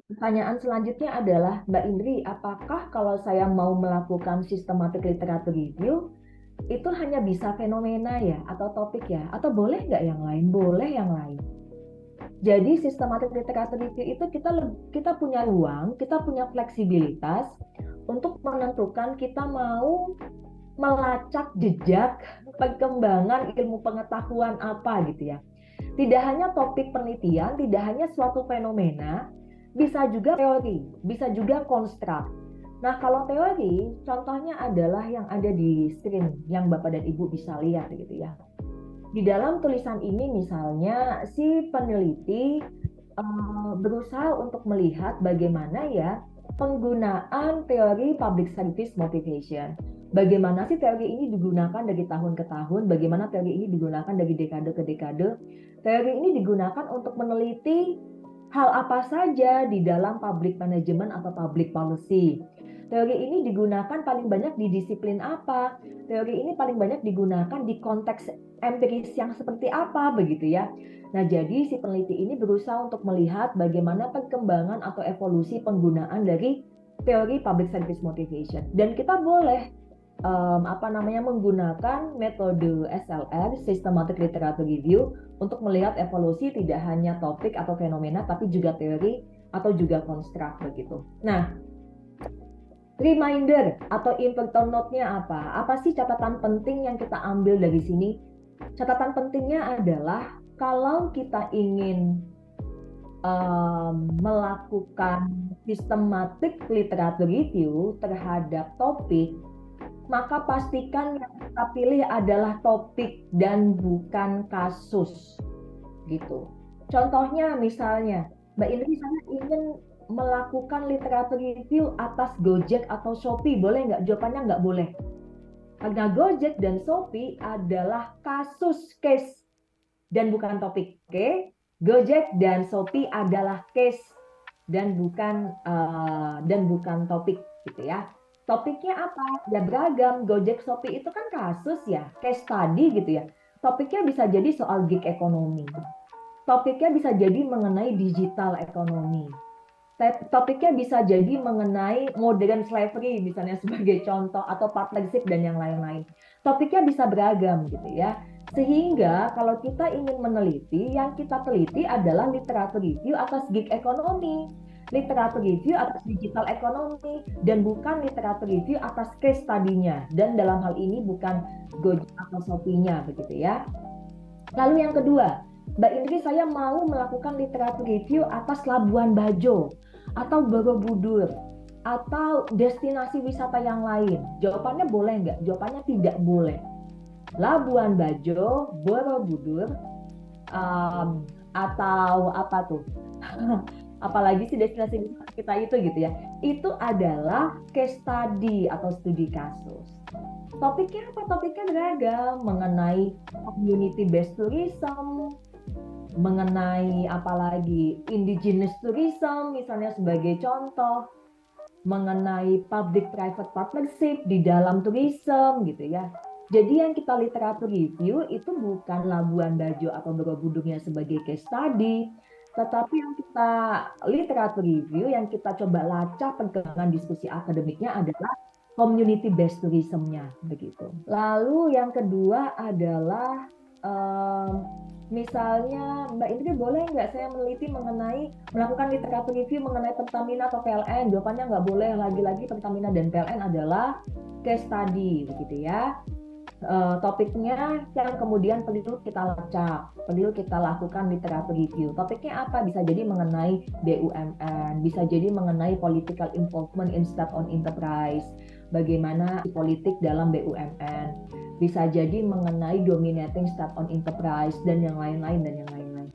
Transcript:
Pertanyaan selanjutnya adalah, Mbak Indri, apakah kalau saya mau melakukan systematic literature review, itu hanya bisa fenomena ya, atau topik ya, atau boleh nggak yang lain? Boleh yang lain. Jadi systematic literature review itu kita punya ruang, kita punya fleksibilitas untuk menentukan kita mau melacak jejak perkembangan ilmu pengetahuan apa gitu ya. Tidak hanya topik penelitian, tidak hanya suatu fenomena, bisa juga teori, bisa juga konstruk. Nah, kalau teori, contohnya adalah yang ada di screen yang Bapak dan Ibu bisa lihat gitu ya. Di dalam tulisan ini misalnya si peneliti berusaha untuk melihat bagaimana ya penggunaan teori public service motivation. Bagaimana sih teori ini digunakan dari tahun ke tahun, bagaimana teori ini digunakan dari dekade ke dekade. Teori ini digunakan untuk meneliti hal apa saja di dalam public management atau public policy. Teori ini digunakan paling banyak di disiplin apa? Teori ini paling banyak digunakan di konteks empiris yang seperti apa begitu ya. Nah, jadi si peneliti ini berusaha untuk melihat bagaimana perkembangan atau evolusi penggunaan dari teori public service motivation. Dan kita boleh menggunakan metode SLR, Systematic Literature Review, untuk melihat evolusi tidak hanya topik atau fenomena, tapi juga teori atau juga konstruk begitu. Nah, reminder atau important note-nya apa? Apa sih catatan penting yang kita ambil dari sini? Catatan pentingnya adalah kalau kita ingin melakukan systematic literature review terhadap topik, maka pastikan yang kita pilih adalah topik dan bukan kasus gitu. Contohnya misalnya, Mbak Indri, saya ingin melakukan literatur review atas Gojek atau Shopee, boleh nggak? Jawabannya nggak boleh. Karena Gojek dan Shopee adalah kasus case dan bukan topik. Oke? Gojek dan Shopee adalah case dan bukan topik gitu ya. Topiknya apa? Ya beragam. Gojek Shopee itu kan kasus ya, case study gitu ya. Topiknya bisa jadi soal gig ekonomi. Topiknya bisa jadi mengenai digital ekonomi. Topiknya bisa jadi mengenai modern slavery misalnya sebagai contoh, atau partnership dan yang lain-lain. Topiknya bisa beragam gitu ya. Sehingga kalau kita ingin meneliti, yang kita teliti adalah literatur review atas gig ekonomi, literatur review atas digital ekonomi, dan bukan literatur review atas case study-nya. Dan dalam hal ini bukan Gojek atau Shopee-nya begitu ya. Lalu yang kedua, Mbak Indri, saya mau melakukan literatur review atas Labuan Bajo atau Borobudur atau destinasi wisata yang lain. Jawabannya boleh nggak? Jawabannya tidak boleh. Labuan Bajo, Borobudur, atau apa tuh? Apalagi sih destinasi wisata kita itu gitu ya. Itu adalah case study atau studi kasus. Topiknya apa? Topiknya beragam, mengenai community based tourism, mengenai apalagi indigenous tourism misalnya sebagai contoh, mengenai public private partnership di dalam tourism gitu ya. Jadi yang kita literatur review itu bukan Labuan Bajo atau Borobudurnya sebagai case study, tetapi yang kita literatur review, yang kita coba lacak perkembangan diskusi akademiknya adalah community based tourism-nya begitu. Lalu yang kedua adalah misalnya Mbak Indri, boleh nggak saya meneliti mengenai melakukan literatur review mengenai Pertamina atau PLN? Jawabannya nggak boleh. Lagi-lagi Pertamina dan PLN adalah case study begitu ya. Topiknya yang kemudian perlu kita lacak, perlu kita lakukan literatur review. Topiknya apa? Bisa jadi mengenai BUMN, bisa jadi mengenai political involvement in state-owned enterprise, bagaimana politik dalam BUMN, bisa jadi mengenai dominating state-owned enterprise, dan yang lain-lain dan yang lain-lain.